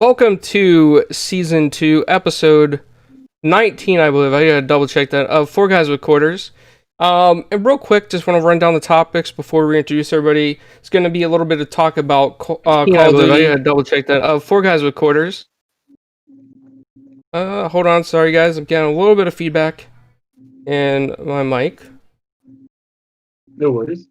Welcome to Season 2, Episode 19, I believe. I gotta double check that, of Four Guys with Quarters. And real quick, just want to run down the topics before we introduce everybody. It's going to be a little bit of talk about Call of Duty. I gotta double check that, of Four Guys with Quarters. Hold on, sorry guys, I'm getting a little bit of feedback in my mic. No worries.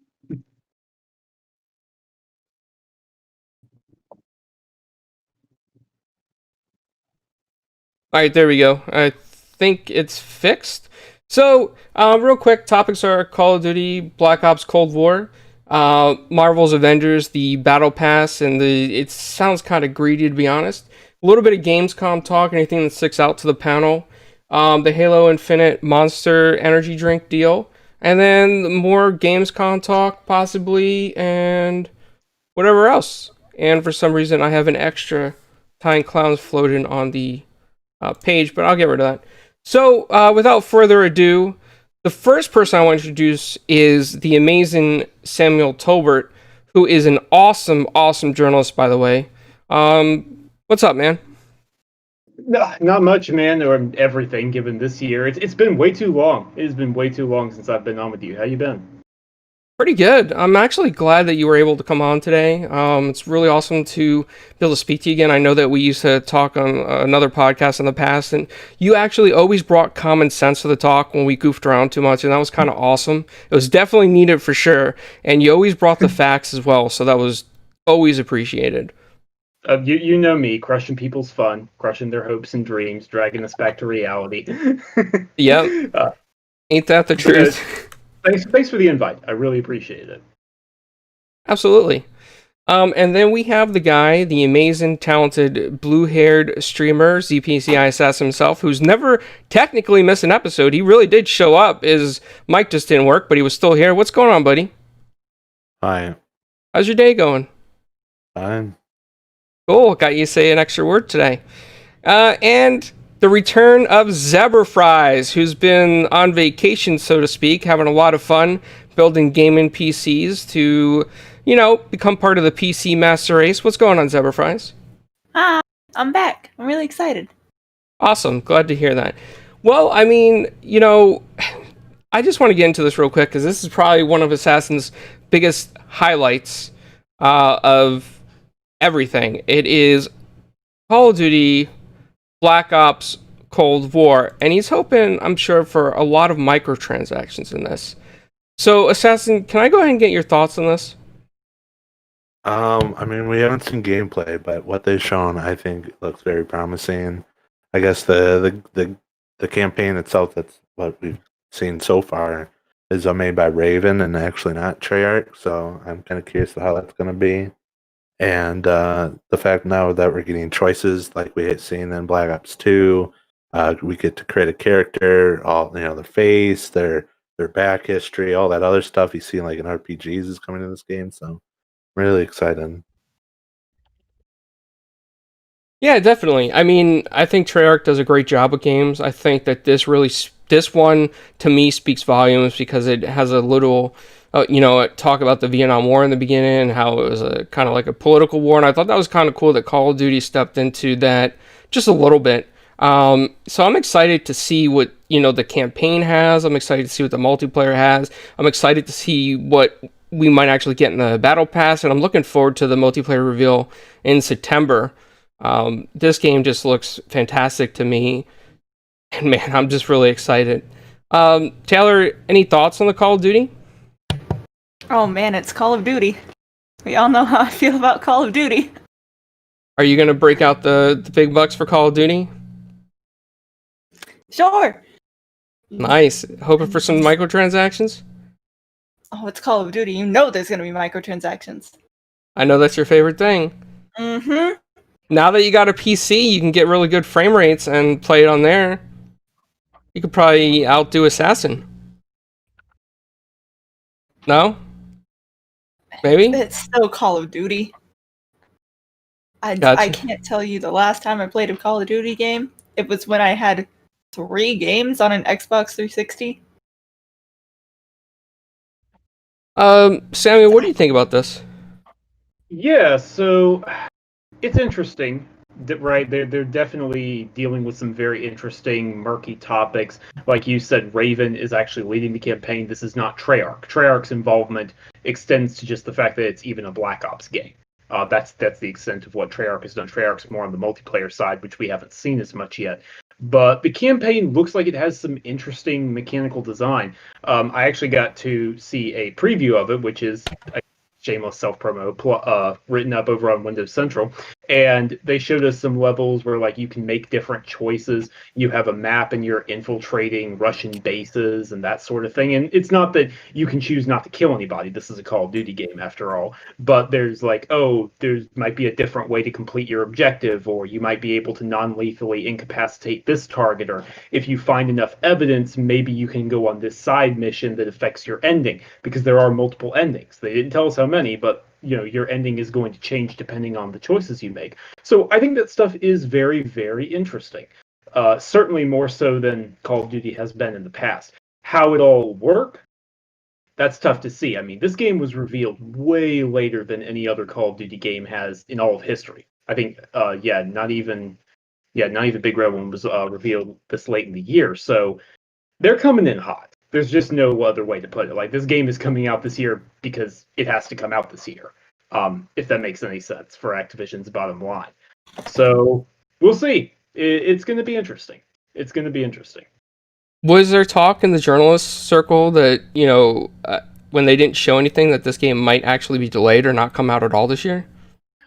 Alright, there we go. I think it's fixed. So, real quick, topics are Call of Duty, Black Ops Cold War, Marvel's Avengers, the Battlepass, and it sounds kind of greedy to be honest. A little bit of Gamescom talk, anything that sticks out to the panel. The Halo Infinite Monster Energy Drink deal. And then more Gamescom talk, possibly, and whatever else. And for some reason, I have an extra ItalianClownz floating on the page, but I'll get rid of that. So, without further ado, the first person I want to introduce is the amazing Samuel Tolbert, who is an awesome, awesome journalist, by the way. What's up, man? Not much, man, or everything, given this year. It's been way too long. It has been way too long since I've been on with you. How you been? Pretty good. I'm actually glad that you were able to come on today. It's really awesome to be able to speak to you again. I know that we used to talk on another podcast in the past, and you actually always brought common sense to the talk when we goofed around too much, and that was kind of awesome. It was definitely needed for sure, and you always brought the facts as well, so that was always appreciated. You know me, crushing people's fun, crushing their hopes and dreams, dragging us back to reality. Yep. Ain't that the truth? Thanks for the invite. I really appreciate it. Absolutely. And then we have the guy, the amazing, talented, blue-haired streamer, ZPCIAssassin himself, who's never technically missed an episode. He really did show up. His mic just didn't work, but he was still here. What's going on, buddy? Hi. How's your day going? Fine. Cool. Got you to say an extra word today. And the return of ZebbraFries, who's been on vacation, so to speak, having a lot of fun building gaming PCs to, become part of the PC master race. What's going on, ZebbraFries? Hi, I'm back. I'm really excited. Awesome. Glad to hear that. Well, I mean, I just want to get into this real quick because this is probably one of Assassin's biggest highlights of everything. It is Call of Duty Black Ops Cold War, and he's hoping, I'm sure, for a lot of microtransactions in this. So, Assassin, can I go ahead and get your thoughts on this? I mean, we haven't seen gameplay, but what they've shown, I think, looks very promising. I guess the campaign itself, that's what we've seen so far, is made by Raven and actually not Treyarch, so I'm kind of curious how that's going to be. And the fact now that we're getting choices like we had seen in Black Ops 2, we get to create a character, all their face, their back history, all that other stuff you see like in RPGs is coming in this game. So I'm really excited. Yeah, definitely. I mean, I think Treyarch does a great job with games. I think that this one to me speaks volumes because it has a little. Talk about the Vietnam War in the beginning and how it was a kind of like a political war, and I thought that was kind of cool that Call of Duty stepped into that just a little bit. So I'm excited to see what the campaign has. I'm excited to see what the multiplayer has. I'm excited to see what we might actually get in the Battle Pass, and I'm looking forward to the multiplayer reveal in September. This game just looks fantastic to me, and man, I'm just really excited. Taylor, any thoughts on the Call of Duty? Oh man, it's Call of Duty. We all know how I feel about Call of Duty. Are you going to break out the big bucks for Call of Duty? Sure. Nice. Hoping for some microtransactions? Oh, it's Call of Duty. You know there's going to be microtransactions. I know that's your favorite thing. Mm-hmm. Now that you got a PC, you can get really good frame rates and play it on there. You could probably outdo Assassin. No? Maybe? It's still Call of Duty. Gotcha. I can't tell you the last time I played a Call of Duty game. It was when I had 3 games on an Xbox 360. Samuel, what do you think about this? Yeah, so it's interesting Right, they're definitely dealing with some very interesting, murky topics. Like you said, Raven is actually leading the campaign. This is not Treyarch. Treyarch's involvement extends to just the fact that it's even a Black Ops game. That's the extent of what Treyarch has done. Treyarch's more on the multiplayer side, which we haven't seen as much yet. But the campaign looks like it has some interesting mechanical design. I actually got to see a preview of it, which is a shameless self-promo written up over on Windows Central. And they showed us some levels where like you can make different choices. You have a map and you're infiltrating Russian bases and that sort of thing. And it's not that you can choose not to kill anybody. This is a Call of Duty game after all. But there's like, oh, there might be a different way to complete your objective, or you might be able to non-lethally incapacitate this target, or if you find enough evidence, maybe you can go on this side mission that affects your ending, because there are multiple endings. They didn't tell us how many, but your ending is going to change depending on the choices you make. So I think that stuff is very, very interesting. Certainly more so than Call of Duty has been in the past. How it all work, that's tough to see. I mean, this game was revealed way later than any other Call of Duty game has in all of history. I think, not even Big Red One was revealed this late in the year. So they're coming in hot. There's just no other way to put it. Like, this game is coming out this year because it has to come out this year. If that makes any sense for Activision's bottom line. So we'll see. It's going to be interesting. It's going to be interesting. Was there talk in the journalist circle that, when they didn't show anything, that this game might actually be delayed or not come out at all this year?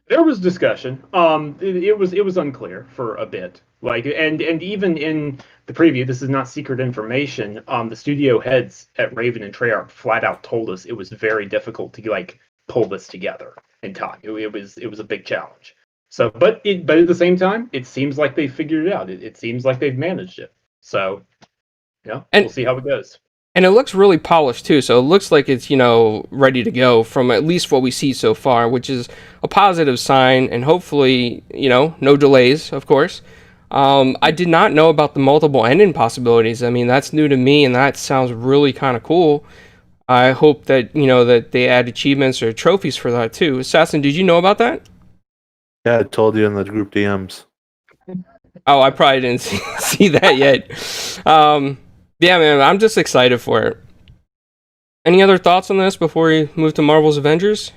There was discussion. It was unclear for a bit. Like, and even in the preview, this is not secret information. The studio heads at Raven and Treyarch flat out told us it was very difficult to pull this together in time. It was a big challenge. So, but at the same time, it seems like they figured it out. It seems like they've managed it. So, we'll see how it goes. And it looks really polished too, so it looks like it's, ready to go from at least what we see so far, which is a positive sign, and hopefully, no delays, of course. I did not know about the multiple ending possibilities. I mean, that's new to me, and that sounds really kind of cool. I hope that, that they add achievements or trophies for that too. Assassin, did you know about that? Yeah, I told you in the group DMs. Oh, I probably didn't see that yet. Yeah, man, I'm just excited for it. Any other thoughts on this before we move to Marvel's Avengers?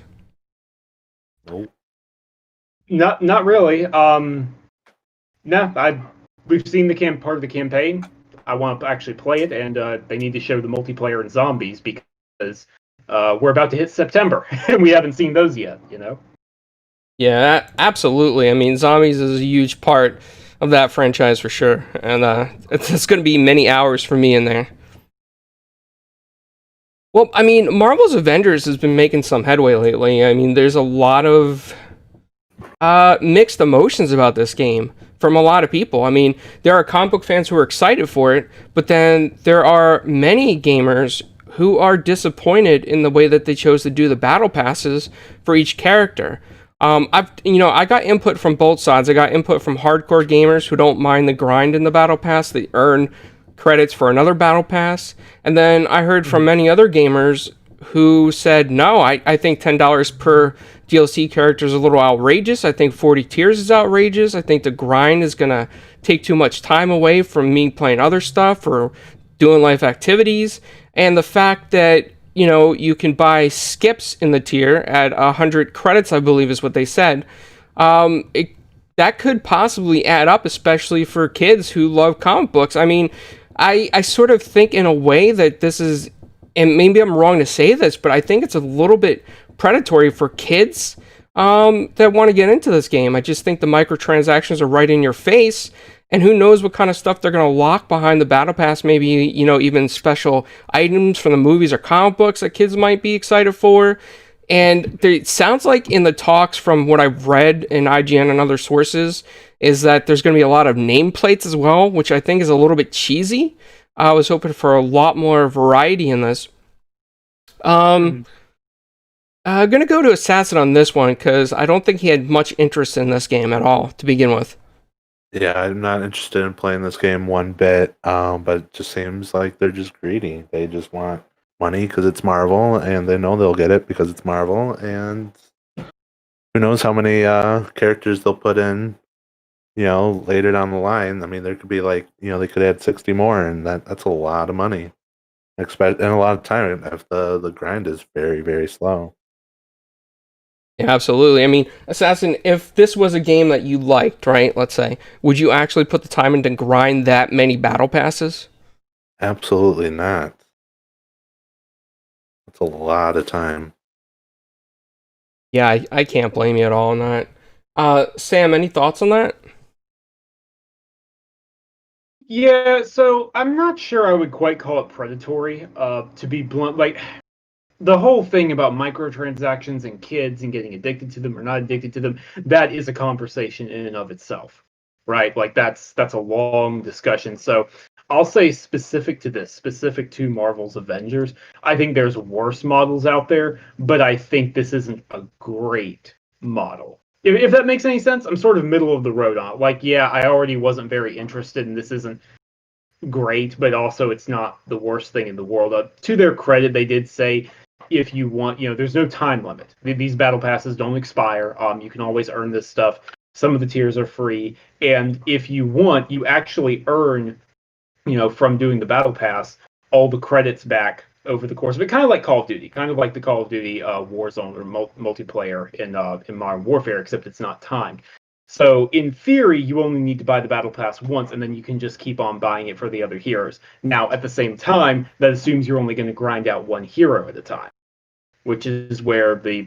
Nope. Not really. We've seen the part of the campaign. I want to actually play it, and they need to show the multiplayer and zombies because we're about to hit September, and we haven't seen those yet. Yeah, absolutely. I mean, zombies is a huge part of that franchise for sure, and it's going to be many hours for me in there. Well, I mean, Marvel's Avengers has been making some headway lately. I mean, there's a lot of mixed emotions about this game from a lot of people. I mean, there are comic book fans who are excited for it, but then there are many gamers who are disappointed in the way that they chose to do the battle passes for each character. I got input from both sides. I got input from hardcore gamers who don't mind the grind in the battle pass. They earn credits for another battle pass. And then I heard from many other gamers who said, no, I think $10 per DLC character is a little outrageous. I think 40 tiers is outrageous. I think the grind is going to take too much time away from me playing other stuff or doing life activities. And the fact that you can buy skips in the tier at 100 credits, I believe is what they said. That could possibly add up, especially for kids who love comic books. I mean, I sort of think in a way that this is, and maybe I'm wrong to say this, but I think it's a little bit predatory for kids that want to get into this game. I just think the microtransactions are right in your face. And who knows what kind of stuff they're going to lock behind the Battle Pass, maybe, even special items from the movies or comic books that kids might be excited for. And it sounds like in the talks from what I've read in IGN and other sources is that there's going to be a lot of nameplates as well, which I think is a little bit cheesy. I was hoping for a lot more variety in this. I'm going to go to Assassin on this one because I don't think he had much interest in this game at all to begin with. Yeah, I'm not interested in playing this game one bit, but it just seems like they're just greedy. They just want money because it's Marvel, and they know they'll get it because it's Marvel, and who knows how many characters they'll put in later down the line, I mean, there could be like, they could add 60 more, and that's a lot of money. And a lot of time if the grind is very, very slow. Yeah, absolutely. I mean, Assassin, if this was a game that you liked, right, let's say, would you actually put the time in to grind that many battle passes? Absolutely not. That's a lot of time. Yeah, I can't blame you at all on that. Sam, any thoughts on that? Yeah, so I'm not sure I would quite call it predatory. To be blunt, like the whole thing about microtransactions and kids and getting addicted to them or not addicted to them, that is a conversation in and of itself, right? Like that's a long discussion. So I'll say specific to Marvel's Avengers, I think there's worse models out there, but I think this isn't a great model. If that makes any sense, I'm sort of middle of the road on it. Like, yeah, I already wasn't very interested, and this isn't great, but also it's not the worst thing in the world. To their credit, they did say if you want, there's no time limit. These battle passes don't expire. You can always earn this stuff. Some of the tiers are free, and if you want, you actually earn, from doing the battle pass, all the credits back over the course of it. Kind of like Call of Duty, kind of like the Call of Duty Warzone or multiplayer in Modern Warfare, except it's not timed. So in theory, you only need to buy the battle pass once, and then you can just keep on buying it for the other heroes. Now, at the same time, that assumes you're only going to grind out one hero at a time, which is where the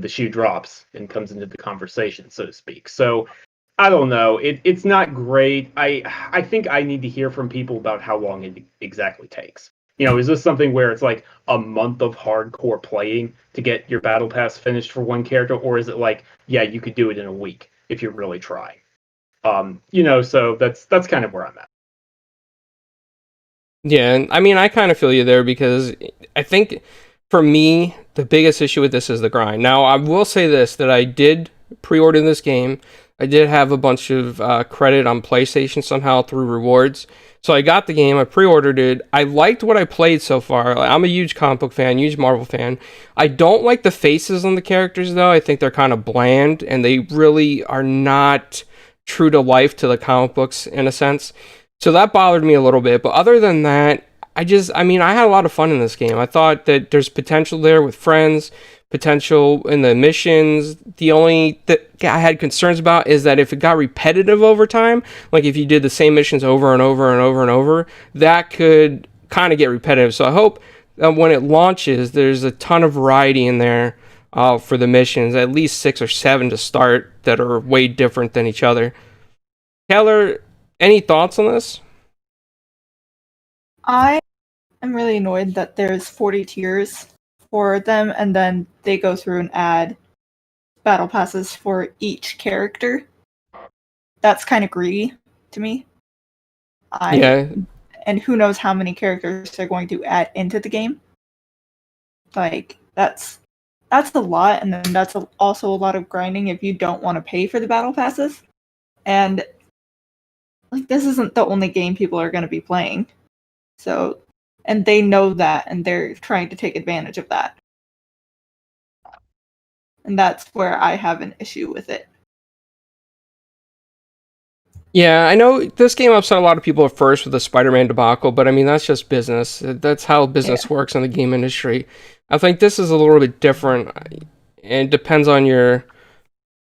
shoe drops and comes into the conversation, so to speak. So I don't know. It's not great. I think I need to hear from people about how long it exactly takes. Is this something where it's like a month of hardcore playing to get your battle pass finished for one character, or is it like, yeah, you could do it in a week if you really try? So that's kind of where I'm at. Yeah, and I mean, I kind of feel you there because I think for me, the biggest issue with this is the grind. Now, I will say this, that I did pre-order this game. I did have a bunch of credit on PlayStation somehow through rewards. So I got the game, I pre-ordered it. I liked what I played so far. I'm a huge comic book fan, huge Marvel fan. I don't like the faces on the characters though. I think they're kind of bland and they really are not true to life to the comic books in a sense. So that bothered me a little bit. But other than that, I had a lot of fun in this game. I thought that there's potential there with friends, potential in the missions. The only that I had concerns about is that if it got repetitive over time, like if you did the same missions over and over and over and over, that could kind of get repetitive. So I hope that when it launches, there's a ton of variety in there for the missions, at least 6 or 7 to start that are way different than each other. Keller, any thoughts on this? I am really annoyed that there's 40 tiers for them, and then they go through and add battle passes for each character. That's kind of greedy to me. Yeah. And who knows how many characters they're going to add into the game. Like, that's a lot, and then that's also a lot of grinding if you don't want to pay for the battle passes. And like, this isn't the only game people are going to be playing. So, and they know that, and they're trying to take advantage of that. And that's where I have an issue with it. Yeah, I know this game upset a lot of people at first with the Spider-Man debacle, but I mean, that's just business. That's how business works in the game industry. I think this is a little bit different. It depends on your,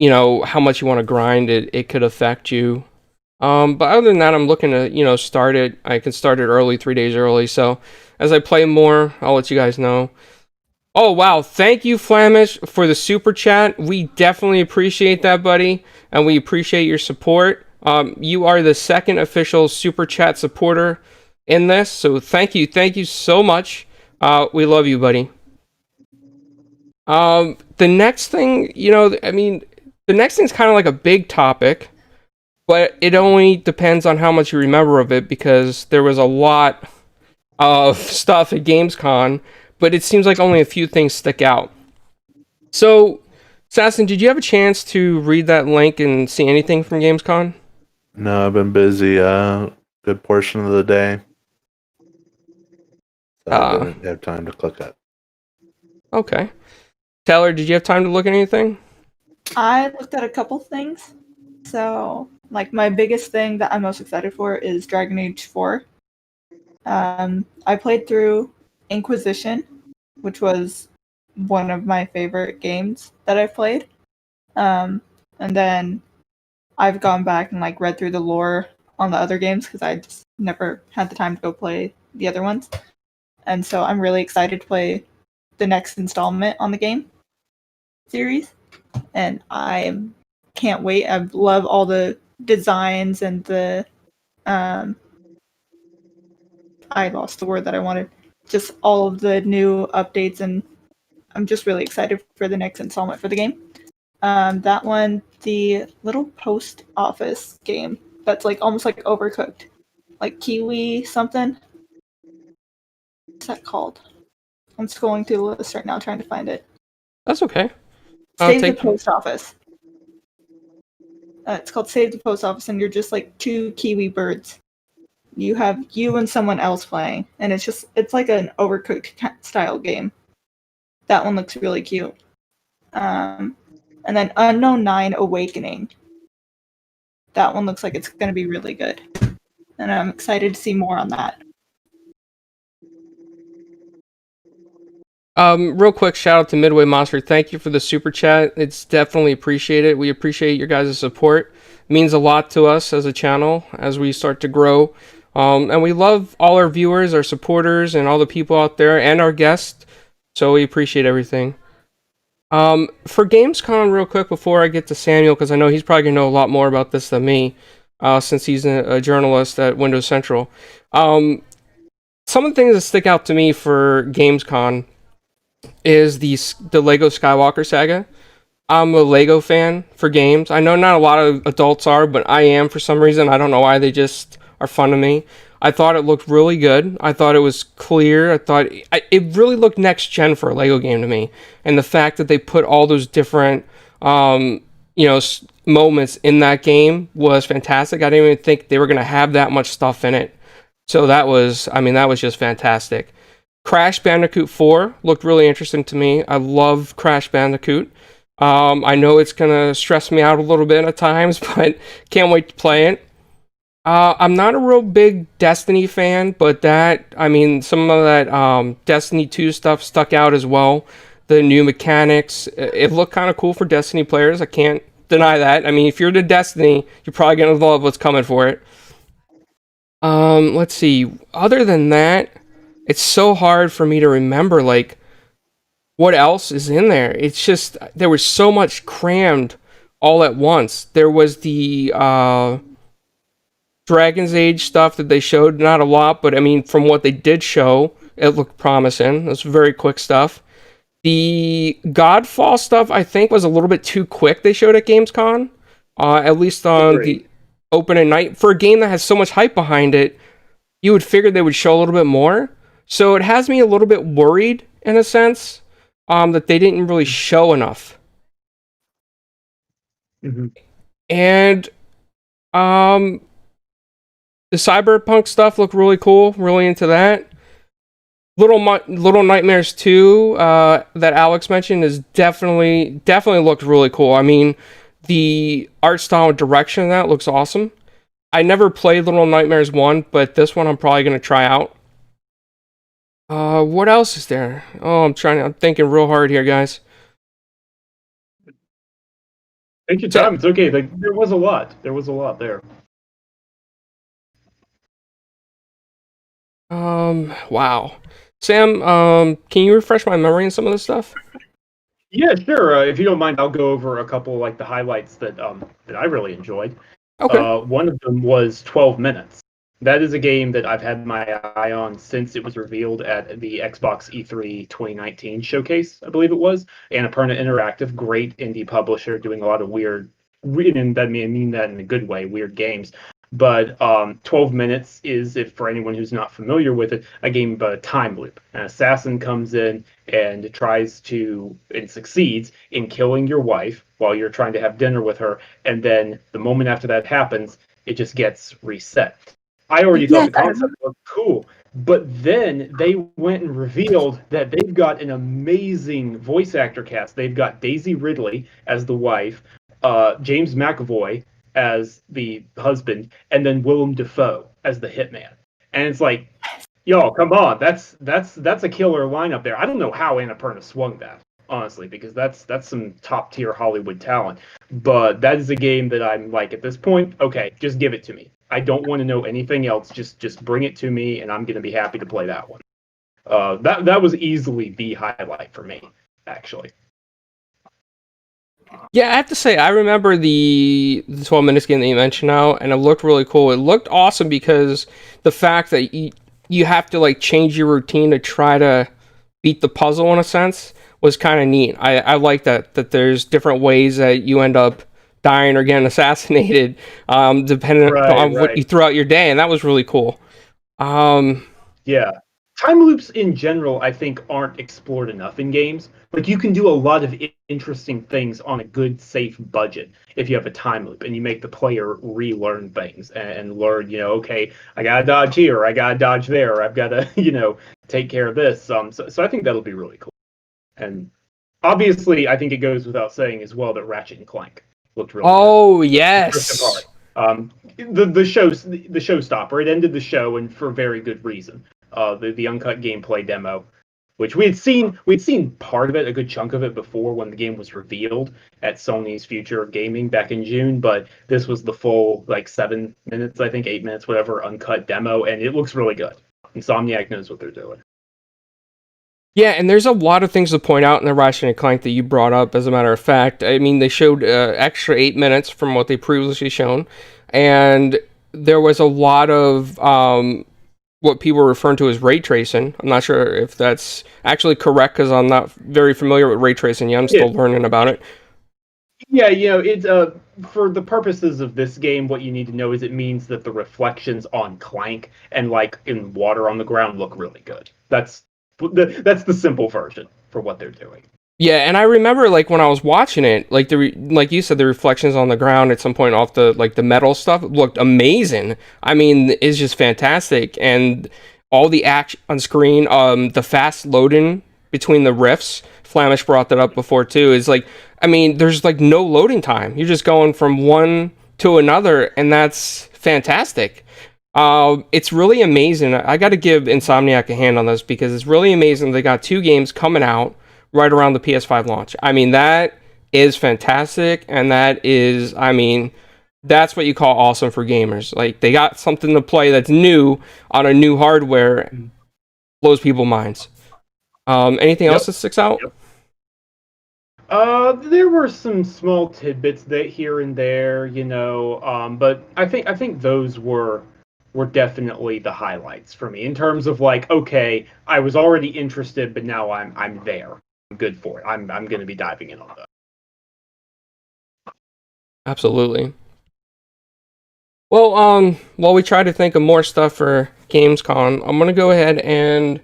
how much you want to grind. It could affect you. But other than that, I'm looking to, start it. I can start it early, 3 days early. So as I play more, I'll let you guys know. Oh, wow. Thank you, Flamish, for the super chat. We definitely appreciate that, buddy. And we appreciate your support. You are the second official super chat supporter in this. So thank you. Thank you so much. We love you, buddy. The next thing, the next thing's kind of like a big topic. But it only depends on how much you remember of it, because there was a lot of stuff at Gamescom, but it seems like only a few things stick out. So, Assassin, did you have a chance to read that link and see anything from Gamescom? No, I've been busy good portion of the day. So I didn't have time to click it. Okay. Taylor, did you have time to look at anything? I looked at a couple things. So, like, my biggest thing that I'm most excited for is Dragon Age 4. I played through Inquisition, which was one of my favorite games that I've played. And then I've gone back and like read through the lore on the other games because I just never had the time to go play the other ones. And so I'm really excited to play the next installment on the game series. And I can't wait. I love all the designs and the I lost the word that I wanted. Just all of the new updates, and I'm just really excited for the next installment for the game. That one, the little post office game that's like almost like Overcooked, like Kiwi something. What's that called? I'm scrolling through the list right now trying to find it. That's okay. Save the Post Office. It's called Save the Post Office, and you're just like two Kiwi birds. You have you and someone else playing, and it's like an Overcooked style game. That one looks really cute. And then Unknown 9 Awakening. That one looks like it's going to be really good. And I'm excited to see more on that. Real quick shout out to Midway Monster. Thank you for the super chat. It's definitely appreciated. We appreciate your guys' support. It means a lot to us as a channel as we start to grow. And we love all our viewers, our supporters, and all the people out there, and our guests. So we appreciate everything. For Gamescom, real quick, before I get to Samuel, because I know he's probably going to know a lot more about this than me, since he's a journalist at Windows Central. Some of the things that stick out to me for Gamescom is the Lego Skywalker saga. I'm a Lego fan for games. I know not a lot of adults are, but I am for some reason. I don't know why, they just are fun to me. I thought it looked really good. I thought it was clear. I thought it really looked next gen for a Lego game to me. And the fact that they put all those different, moments in that game was fantastic. I didn't even think they were going to have that much stuff in it. So that was just fantastic. Crash Bandicoot 4 looked really interesting to me. I love Crash Bandicoot. I know it's going to stress me out a little bit at times, but can't wait to play it. I'm not a real big Destiny fan, but some of that Destiny 2 stuff stuck out as well. The new mechanics, it looked kind of cool for Destiny players. I can't deny that. I mean, if you're into Destiny, you're probably going to love what's coming for it. Let's see. Other than that, it's so hard for me to remember, like, what else is in there. It's just, there was so much crammed all at once. There was the Dragon's Age stuff that they showed, not a lot, but I mean, from what they did show, it looked promising. It was very quick stuff. The Godfall stuff, I think, was a little bit too quick, they showed at Gamescom. At least on the open at night. For a game that has so much hype behind it, you would figure they would show a little bit more. So it has me a little bit worried, in a sense, that they didn't really show enough. Mm-hmm. And the Cyberpunk stuff looked really cool. Really into that. Little Nightmares 2 that Alex mentioned is definitely looked really cool. I mean, the art style and direction of that looks awesome. I never played Little Nightmares 1, but this one I'm probably going to try out. What else is there? Oh, I'm thinking real hard here, guys. Take your time. It's okay. There was a lot. There was a lot there. Wow. Sam, can you refresh my memory on some of this stuff? Yeah, sure. If you don't mind, I'll go over a couple like the highlights that I really enjoyed. Okay. One of them was 12 Minutes. That is a game that I've had my eye on since it was revealed at the Xbox E3 2019 showcase, I believe it was. Annapurna Interactive, great indie publisher, doing a lot of weird, and I mean that in a good way, weird games. But 12 Minutes is, if for anyone who's not familiar with it, a game about a time loop. An assassin comes in and tries to, and succeeds in killing your wife while you're trying to have dinner with her, and then the moment after that happens, it just gets reset. I already thought the concept was cool, but then they went and revealed that they've got an amazing voice actor cast. They've got Daisy Ridley as the wife, James McAvoy as the husband, and then Willem Dafoe as the hitman. And it's like, yo, come on, that's a killer lineup there. I don't know how Annapurna swung that, honestly, because that's some top tier Hollywood talent. But that is a game that I'm like, at this point, okay, just give it to me. I don't want to know anything else. Just bring it to me, and I'm gonna be happy to play that one. That was easily the highlight for me, actually. Yeah, I have to say, I remember the 12 minutes game that you mentioned now, and it looked really cool. It looked awesome because the fact that you have to like change your routine to try to beat the puzzle in a sense was kind of neat. I like that there's different ways that you end up dying or getting assassinated, depending on what you throw out your day, and that was really cool. Yeah. Time loops in general, I think, aren't explored enough in games. Like, you can do a lot of interesting things on a good, safe budget if you have a time loop and you make the player relearn things and learn, okay, I gotta dodge here, I gotta dodge there, I've gotta, take care of this. So I think that'll be really cool. And obviously, I think it goes without saying as well that Ratchet and Clank looked really good. Yes. The showstopper. It ended the show, and for very good reason. The uncut gameplay demo, which we'd seen part of it, a good chunk of it, before when the game was revealed at Sony's Future Gaming back in June. But this was the full 7 minutes, I think 8 minutes, whatever, uncut demo, and it looks really good. Insomniac knows what they're doing. Yeah, and there's a lot of things to point out in the Ratchet and Clank that you brought up, as a matter of fact. I mean, they showed extra 8 minutes from what they previously shown, and there was a lot of what people are referring to as ray tracing. I'm not sure if that's actually correct because I'm not very familiar with ray tracing yet. I'm still learning about it. Yeah, it's for the purposes of this game, what you need to know is it means that the reflections on Clank and in water on the ground look really good. That's the simple version for what they're doing. Yeah, and I remember when I was watching it, like you said, the reflections on the ground at some point off the the metal stuff looked amazing. I mean, it's just fantastic, and all the action on screen, the fast loading between the rifts. Flamish brought that up before too. Is there's no loading time. You're just going from one to another, and that's fantastic. It's really amazing. I got to give Insomniac a hand on this because it's really amazing. They got 2 games coming out right around the PS5 launch. I mean, that is fantastic, and that is, that's what you call awesome for gamers. They got something to play that's new on a new hardware, blows people's minds. Anything else that sticks out? There were some small tidbits that here and there, but I think those were definitely the highlights for me in terms of okay, I was already interested, but now I'm there. Good for it. I'm going to be diving in on that. Absolutely. Well, while we try to think of more stuff for Gamescom, I'm going to go ahead and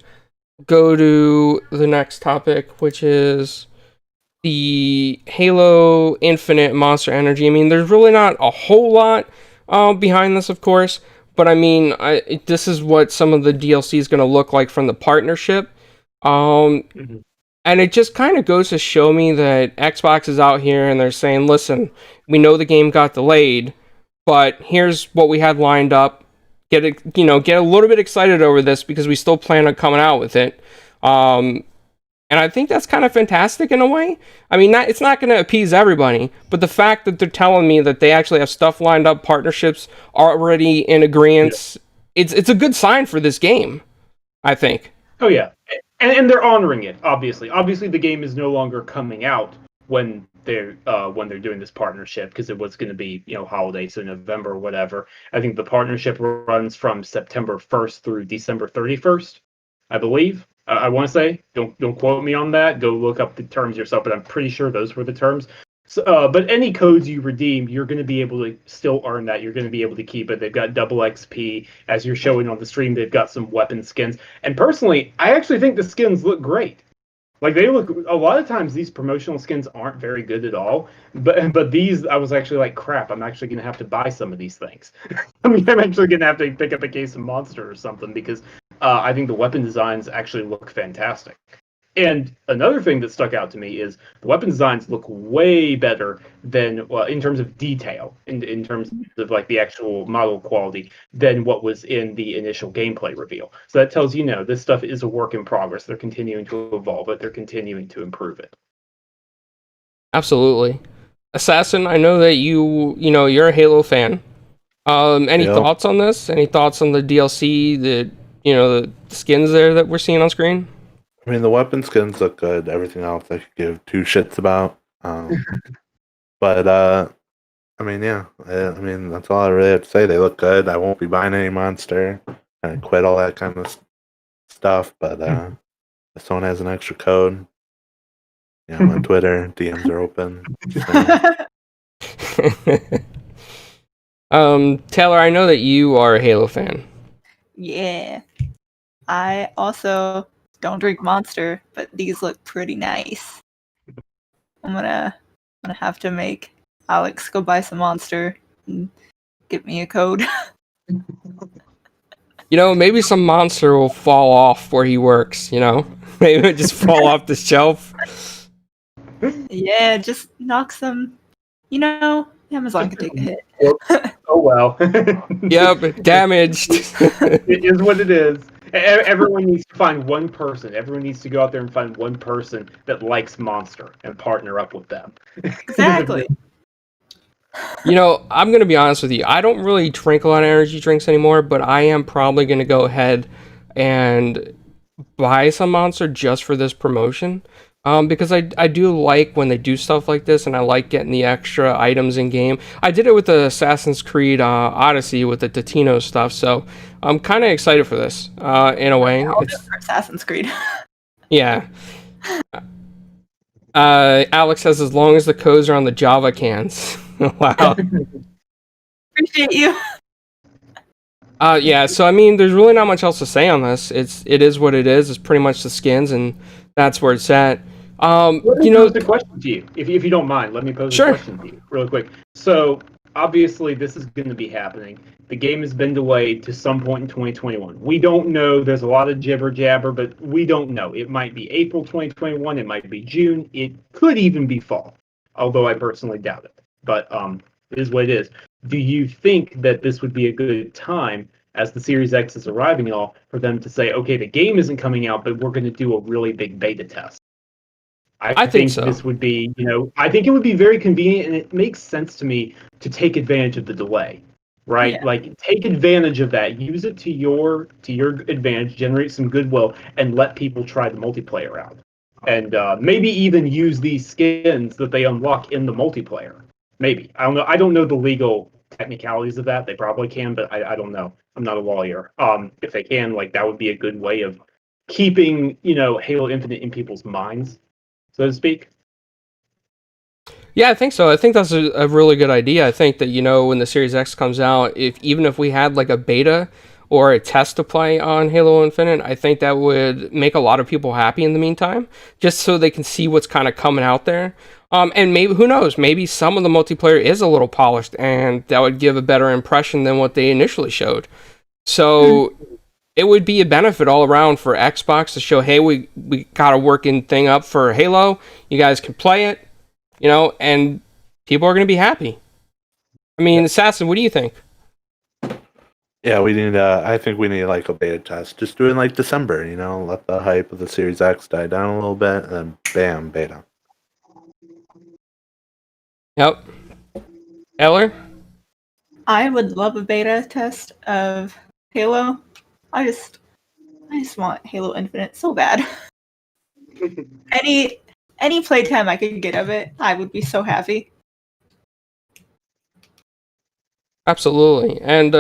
go to the next topic, which is the Halo Infinite Monster Energy. I mean, there's really not a whole lot behind this, of course, but this is what some of the DLC is going to look like from the partnership. And it just kind of goes to show me that Xbox is out here and they're saying, listen, we know the game got delayed, but here's what we had lined up. Get a little bit excited over this because we still plan on coming out with it. And I think that's kind of fantastic in a way. I mean, it's not going to appease everybody, but the fact that they're telling me that they actually have stuff lined up, partnerships already in agreement, it's a good sign for this game, I think. Oh, yeah. And they're honoring it, obviously. Obviously, the game is no longer coming out when they're doing this partnership because it was going to be holiday, so November or whatever. I think the partnership runs from September 1st through December 31st, I believe. I want to say, don't quote me on that. Go look up the terms yourself, but I'm pretty sure those were the terms. So, but any codes you redeem, you're going to be able to still earn that. You're going to be able to keep it. They've got double XP, as you're showing on the stream. They've got some weapon skins. And personally, I actually think the skins look great. They look, a lot of times these promotional skins aren't very good at all. But these, I was actually like, crap, I'm actually going to have to buy some of these things. I'm actually going to have to pick up a case of Monster or something because I think the weapon designs actually look fantastic. And another thing that stuck out to me is the weapon designs look way better than, well, in terms of detail, in terms of like the actual model quality, than what was in the initial gameplay reveal. So that tells you, this stuff is a work in progress. They're continuing to evolve it. They're continuing to improve it. Absolutely. Assassin, I know that you're a Halo fan. Any Yep. thoughts on this? Any thoughts on the DLC, the skins there that we're seeing on screen? I mean, the weapon skins look good. Everything else I could give two shits about. But I mean, yeah. I mean, that's all I really have to say. They look good. I won't be buying any monster. I quit all that kind of stuff. But if someone has an extra code, I'm on Twitter. DMs are open. So. Taylor, I know that you are a Halo fan. Yeah. I also don't drink Monster, but these look pretty nice. I'm gonna have to make Alex go buy some Monster and get me a code. Maybe some monster will fall off where he works, Maybe it just fall off the shelf. Yeah, just knock some, Amazon can take a hit. Oh, well. Yep, damaged. It is what it is. Everyone needs to find one person. Everyone needs to go out there and find one person that likes Monster and partner up with them. Exactly. I'm going to be honest with you. I don't really drink a lot of energy drinks anymore, but I am probably going to go ahead and buy some Monster just for this promotion. Because I do like when they do stuff like this, and I like getting the extra items in game. I did it with the Assassin's Creed Odyssey with the Totino stuff, so I'm kind of excited for this. In a way, It's for Assassin's Creed. Yeah. Alex says as long as the codes are on the Java cans. Wow. Appreciate you. Yeah. So I mean, there's really not much else to say on this. It is what it is. It's pretty much the skins, and that's where it's at. Let me pose a question to you, if you don't mind. Let me pose Sure. a question to you real quick. So, obviously, this is going to be happening. The game has been delayed to some point in 2021. We don't know. There's a lot of jibber jabber, but we don't know. It might be April 2021. It might be June. It could even be fall, although I personally doubt it. But it is what it is. Do you think that this would be a good time, as the Series X is arriving, all for them to say, okay, the game isn't coming out, but we're going to do a really big beta test? I think so. This would be, I think it would be very convenient, and it makes sense to me to take advantage of the delay, right? Yeah. Like, take advantage of that, use it to your advantage, generate some goodwill, and let people try the multiplayer out. And maybe even use these skins that they unlock in the multiplayer. Maybe. I don't know. I don't know the legal technicalities of that. They probably can, but I don't know. I'm not a lawyer. If they can, that would be a good way of keeping, Halo Infinite in people's minds, so to speak. Yeah, I think so. I think that's a really good idea. I think that, when the Series X comes out, even if we had a beta or a test to play on Halo Infinite, I think that would make a lot of people happy in the meantime, just so they can see what's kind of coming out there. And maybe, who knows, maybe some of the multiplayer is a little polished, and that would give a better impression than what they initially showed. So it would be a benefit all around for Xbox to show, hey, we got a working thing up for Halo. You guys can play it, and people are going to be happy. I mean, Assassin, what do you think? Yeah, we need. I think we need a beta test. Just do it in December. Let the hype of the Series X die down a little bit, and then bam, beta. Yep. Eller? I would love a beta test of Halo. I just want Halo Infinite so bad. Any playtime I could get of it, I would be so happy. Absolutely. And,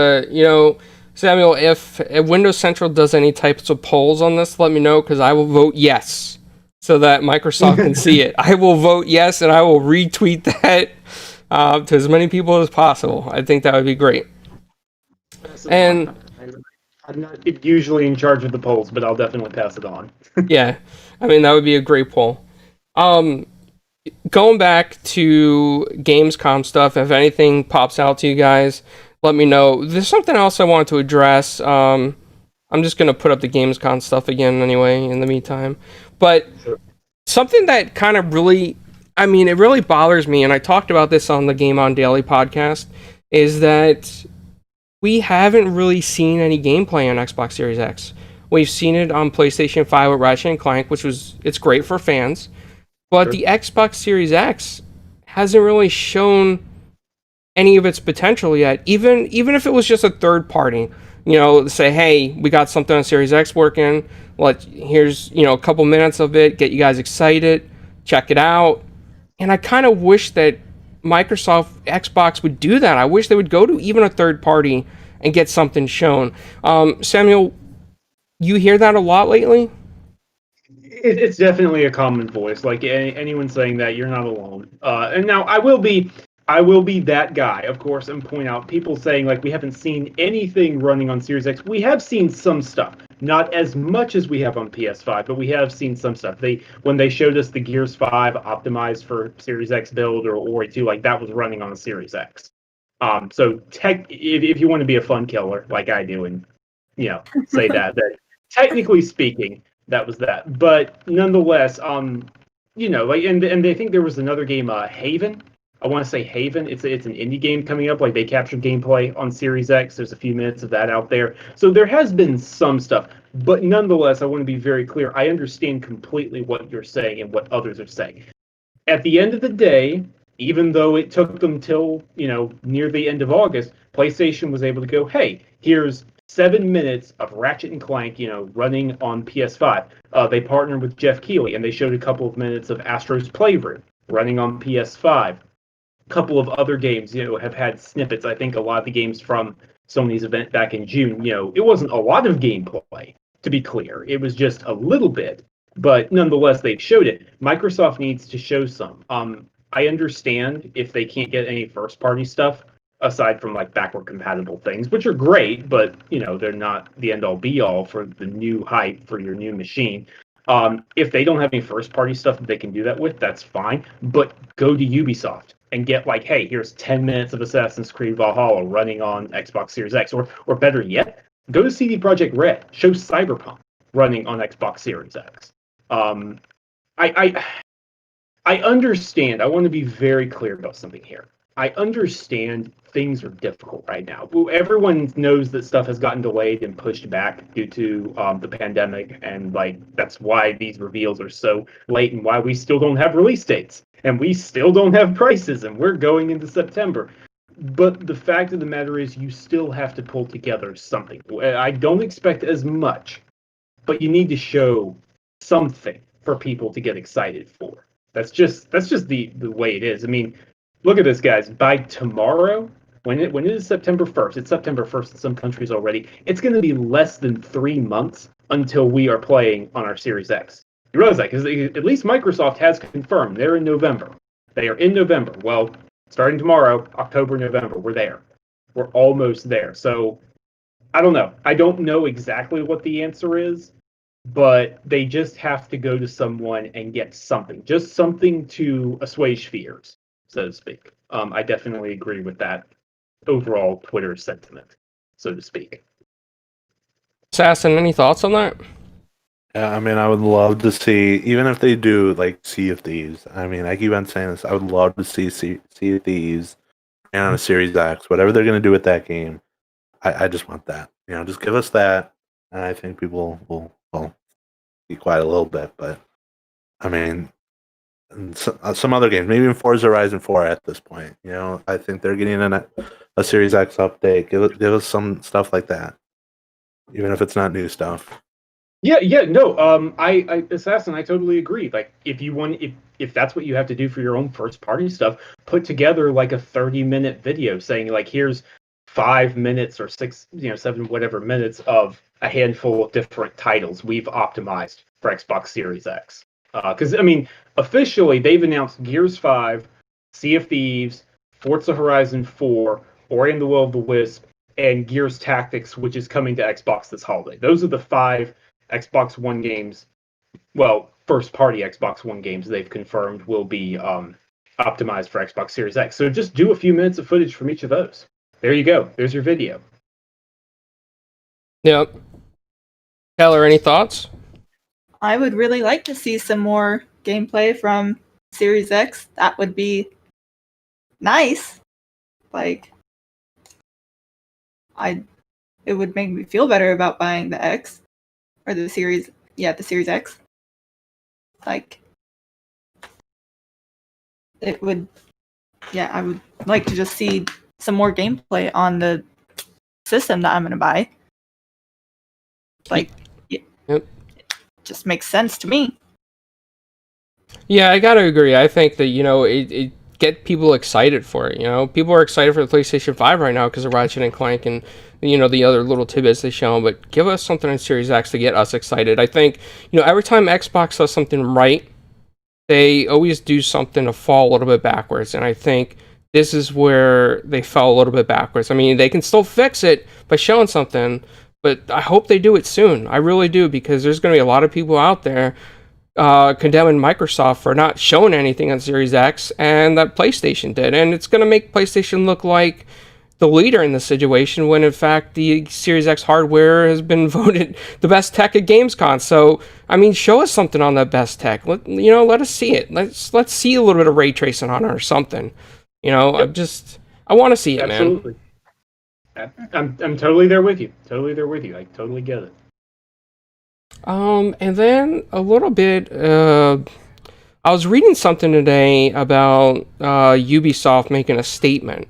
Samuel, if Windows Central does any types of polls on this, let me know, because I will vote yes so that Microsoft can see it. I will vote yes, and I will retweet that to as many people as possible. I think that would be great. And I'm not usually in charge of the polls, but I'll definitely pass it on. yeah, I mean, that would be a great poll. Going back to Gamescom stuff, if anything pops out to you guys, let me know. There's something else I wanted to address. I'm just gonna put up the Gamescom stuff again anyway in the meantime. But Sure. something that kind of really, I mean, it really bothers me, and I talked about this on the Game On Daily podcast, is that we haven't really seen any gameplay on Xbox Series X. We've seen it on PlayStation 5 with Ratchet and Clank, it's great for fans, but Sure. the Xbox Series X hasn't really shown any of its potential yet. Even if it was just a third party, say, hey, we got something on Series X working. Here's a couple minutes of it, get you guys excited, check it out. And I kind of wish that Microsoft Xbox would do that. I wish they would go to even a third party and get something shown. Samuel, you hear that a lot lately? It's definitely a common voice. Like anyone saying that, you're not alone. And now I will be that guy, of course, and point out people saying like we haven't seen anything running on Series X. We have seen some stuff, not as much as we have on PS5, but we have seen some stuff. When they showed us the Gears 5 optimized for Series X build or Ori 2, like that was running on the Series X. So if you want to be a fun killer like I do, and say that technically speaking, that was that. But nonetheless, and they think there was another game, Haven. I want to say Haven. It's an indie game coming up. Like they captured gameplay on Series X. There's a few minutes of that out there. So there has been some stuff. But nonetheless, I want to be very clear. I understand completely what you're saying and what others are saying. At the end of the day, even though it took them till, near the end of August, PlayStation was able to go, hey, here's 7 minutes of Ratchet and Clank, running on PS5. They partnered with Jeff Keighley, and they showed a couple of minutes of Astro's Playroom running on PS5. A couple of other games, have had snippets. I think a lot of the games from Sony's event back in June, it wasn't a lot of gameplay, to be clear. It was just a little bit. But nonetheless, they've showed it. Microsoft needs to show some. I understand if they can't get any first-party stuff, aside from like backward compatible things, which are great, but they're not the end all be all for the new hype for your new machine. If they don't have any first party stuff that they can do that with, that's fine. But go to Ubisoft and get like, hey, here's 10 minutes of Assassin's Creed Valhalla running on Xbox Series X, or better yet, go to CD Projekt Red, show Cyberpunk running on Xbox Series X. I understand. I want to be very clear about something here. I understand things are difficult right now. Everyone knows that stuff has gotten delayed and pushed back due to the pandemic, and that's why these reveals are so late and why we still don't have release dates and we still don't have prices and we're going into September. But the fact of the matter is, you still have to pull together something. I don't expect as much, but you need to show something for people to get excited for. That's just the way it is. I mean, look at this, guys. By tomorrow, when it is September 1st, it's September 1st in some countries already, it's going to be less than 3 months until we are playing on our Series X. You realize that? Because at least Microsoft has confirmed they're in November. They are in November. Well, starting tomorrow, October, November, we're there. We're almost there. So, I don't know. I don't know exactly what the answer is, but they just have to go to someone and get something. Just something to assuage fears, so to speak. I definitely agree with that overall Twitter sentiment, so to speak. Assassin, any thoughts on that? Yeah, I mean, I would love to see, even if they do like Sea of Thieves. I mean, I keep on saying this. I would love to see Sea of Thieves and on a Series X, whatever they're going to do with that game. I just want that. Just give us that, and I think people will be quiet a little bit. But I mean, some other games, maybe in Forza Horizon 4 at this point. I think they're getting a Series X update. Give us some stuff like that, even if it's not new stuff. Yeah, no. I Assassin, I totally agree. Like, if that's what you have to do for your own first party stuff, put together like a 30-minute video saying like, here's 5 minutes or 6, 7 whatever minutes of a handful of different titles we've optimized for Xbox Series X. Because I mean, officially they've announced Gears 5, Sea of Thieves, Forza Horizon 4, Ori and the Will of the Wisp, and Gears Tactics, which is coming to Xbox this holiday. Those are the 5 Xbox One games, first-party Xbox One games they've confirmed will be optimized for Xbox Series X. So just do a few minutes of footage from each of those. There you go. There's your video. Yep. Taylor, any thoughts? I would really like to see some more gameplay from Series X. That would be nice. Like, it would make me feel better about buying the X or the Series X. Like, it would, I would like to just see some more gameplay on the system that I'm going to buy. Like, Yep. It just makes sense to me. Yeah, I gotta agree. I think that, it get people excited for it. People are excited for the PlayStation 5 right now because of Ratchet and Clank and the other little tidbits they show. But give us something in Series X to get us excited. I think every time Xbox does something right, they always do something to fall a little bit backwards, and I think this is where they fell a little bit backwards. I mean, they can still fix it by showing something, but I hope they do it soon. I really do, because there's going to be a lot of people out there condemning Microsoft for not showing anything on Series X, and that PlayStation did, and it's going to make PlayStation look like the leader in this situation, when in fact the Series X hardware has been voted the best tech at Gamescom. So I mean, show us something on that best tech. Let us see it. Let's see a little bit of ray tracing on it or something. Yep. I want to see it, Absolutely. Man. I'm totally there with you. I totally get it. And then a little bit, I was reading something today about Ubisoft making a statement.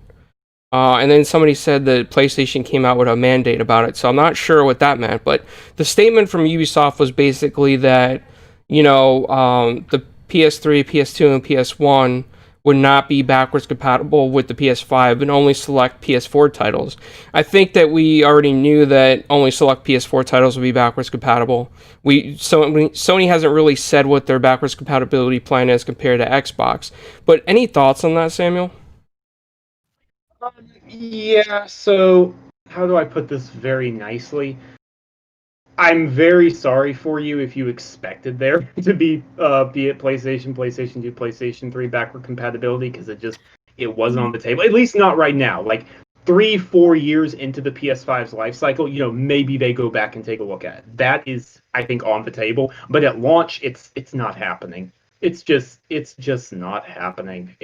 And then somebody said that PlayStation came out with a mandate about it, so I'm not sure what that meant. But the statement from Ubisoft was basically that, the PS3, PS2, and PS1 would not be backwards compatible with the PS5 and only select PS4 titles. I think that we already knew that only select PS4 titles would be backwards compatible. Sony hasn't really said what their backwards compatibility plan is compared to Xbox. But any thoughts on that, Samuel? Yeah, so how do I put this very nicely? I'm very sorry for you if you expected there to be it PlayStation 2, PlayStation 3 backward compatibility, because it wasn't on the table. At least not right now. Like 3-4 years into the PS5's life cycle, maybe they go back and take a look at it. That is, I think, on the table. But at launch, it's not happening. It's just not happening.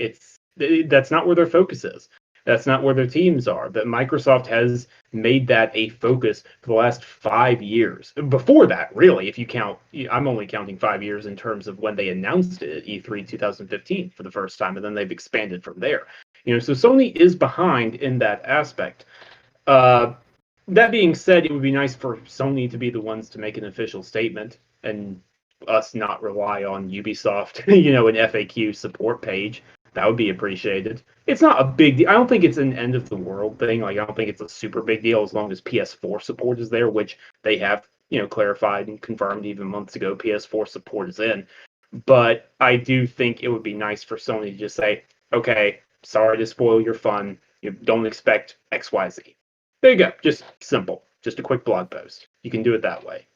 That's not where their focus is. That's not where their teams are. But Microsoft has made that a focus for the last 5 years. Before that, really, if you count, I'm only counting 5 years in terms of when they announced it at E3 2015 for the first time, and then they've expanded from there. So Sony is behind in that aspect. That being said, it would be nice for Sony to be the ones to make an official statement and us not rely on Ubisoft, an FAQ support page. That would be appreciated. It's not a big deal. I don't think it's an end of the world thing. Like, I don't think it's a super big deal as long as PS4 support is there, which they have, clarified and confirmed even months ago. PS4 support is in. But I do think it would be nice for Sony to just say, okay, sorry to spoil your fun. You don't expect XYZ. There you go. Just simple. Just a quick blog post. You can do it that way.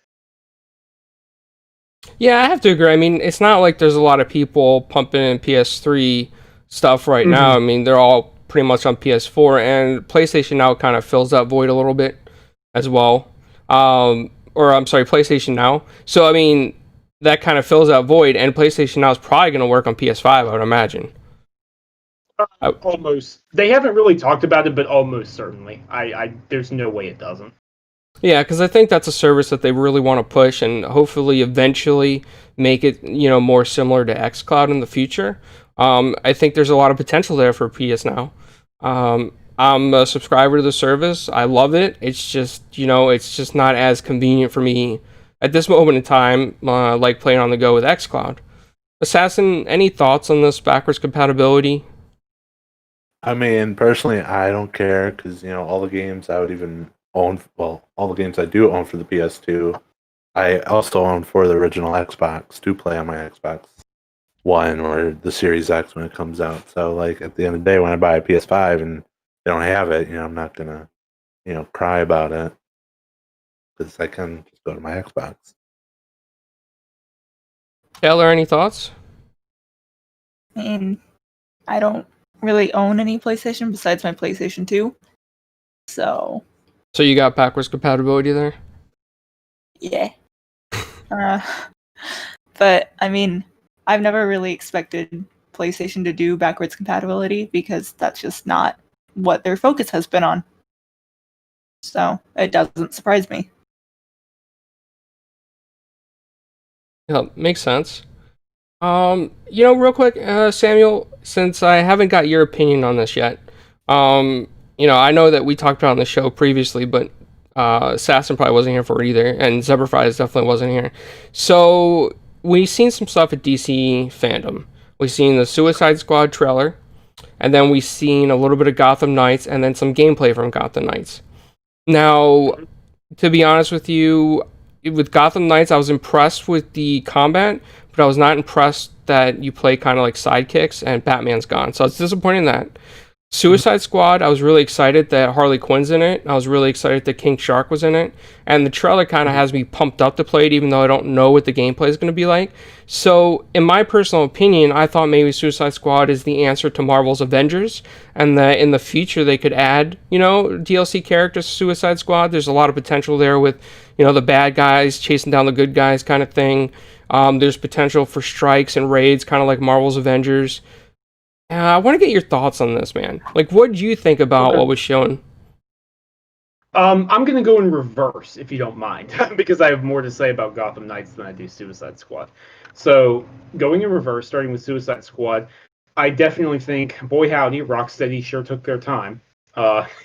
Yeah, I have to agree. I mean, it's not like there's a lot of people pumping in PS3 stuff right now. I mean, they're all pretty much on PS4, and PlayStation Now kind of fills that void a little bit as well. PlayStation Now. So, I mean, that kind of fills that void, and PlayStation Now is probably going to work on PS5, I would imagine. Almost. They haven't really talked about it, but almost certainly. There's no way it doesn't. Yeah, because I think that's a service that they really want to push and hopefully eventually make it, more similar to xCloud in the future. I think there's a lot of potential there for PS Now. I'm a subscriber to the service. I love it. It's just, it's just not as convenient for me at this moment in time, like playing on the go with xCloud. Assassin, any thoughts on this backwards compatibility? I mean, personally, I don't care because, all the games I would even own, all the games I do own for the PS2, I also own for the original Xbox to play on my Xbox One or the Series X when it comes out. So, like, at the end of the day, when I buy a PS5 and they don't have it, I'm not gonna, cry about it because I can just go to my Xbox. Taylor, any thoughts? I mean, I don't really own any PlayStation besides my PlayStation 2. So you got backwards compatibility there? Yeah. Uh, but I mean, I've never really expected PlayStation to do backwards compatibility because that's just not what their focus has been on. So it doesn't surprise me. Yeah, makes sense. Real quick, Samuel, since I haven't got your opinion on this yet, I know that we talked about it on the show previously, but Assassin probably wasn't here for it either, and ZebbraFries definitely wasn't here. So we've seen some stuff at DC fandom. We've seen the Suicide Squad trailer, and then we've seen a little bit of Gotham Knights, and then some gameplay from Gotham Knights. Now, to be honest with you, with Gotham Knights, I was impressed with the combat, but I was not impressed that you play kind of like sidekicks and Batman's gone. So I was disappointed in that. Suicide Squad, I was really excited that Harley Quinn's in it. I was really excited that King Shark was in it. And the trailer kind of has me pumped up to play it, even though I don't know what the gameplay is going to be like. So, in my personal opinion, I thought maybe Suicide Squad is the answer to Marvel's Avengers. And that in the future they could add, DLC characters to Suicide Squad. There's a lot of potential there with, the bad guys chasing down the good guys kind of thing. There's potential for strikes and raids, kind of like Marvel's Avengers. I want to get your thoughts on this, man. Like, what do you think about what was shown? I'm going to go in reverse, if you don't mind, because I have more to say about Gotham Knights than I do Suicide Squad. So, going in reverse, starting with Suicide Squad, I definitely think, boy howdy, Rocksteady sure took their time.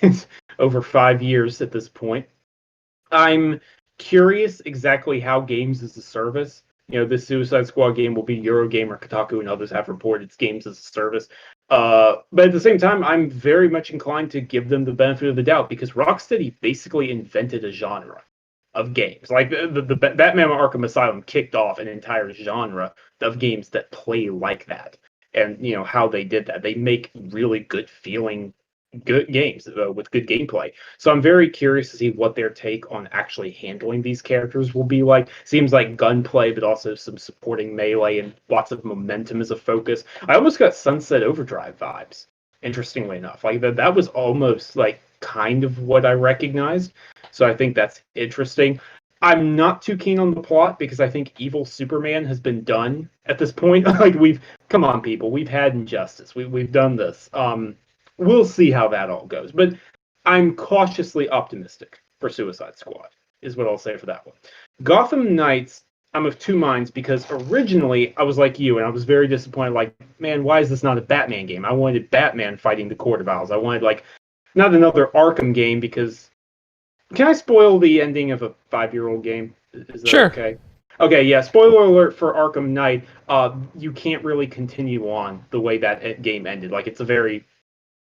It's over 5 years at this point. I'm curious exactly how games as a service. This Suicide Squad game will be Eurogamer, Kotaku, and others have reported it's games as a service. But at the same time, I'm very much inclined to give them the benefit of the doubt because Rocksteady basically invented a genre of games. Like the Batman Arkham Asylum kicked off an entire genre of games that play like that. And, how they did that. They make really good feeling good games with good gameplay. So I'm very curious to see what their take on actually handling these characters will be like. Seems like gunplay, but also some supporting melee and lots of momentum as a focus. I almost got Sunset Overdrive vibes, interestingly enough. Like that was almost like kind of what I recognized. So I think that's interesting. I'm not too keen on the plot because I think evil Superman has been done at this point. Like come on people, we've had Injustice. We've done this. We'll see how that all goes. But I'm cautiously optimistic for Suicide Squad, is what I'll say for that one. Gotham Knights, I'm of two minds because originally I was like you and I was very disappointed. Like, man, why is this not a Batman game? I wanted Batman fighting the Court of Owls. I wanted, not another Arkham game because... Can I spoil the ending of a 5-year-old game? Is that Sure. Okay. Okay, yeah, spoiler alert for Arkham Knight. You can't really continue on the way that game ended. Like, it's a very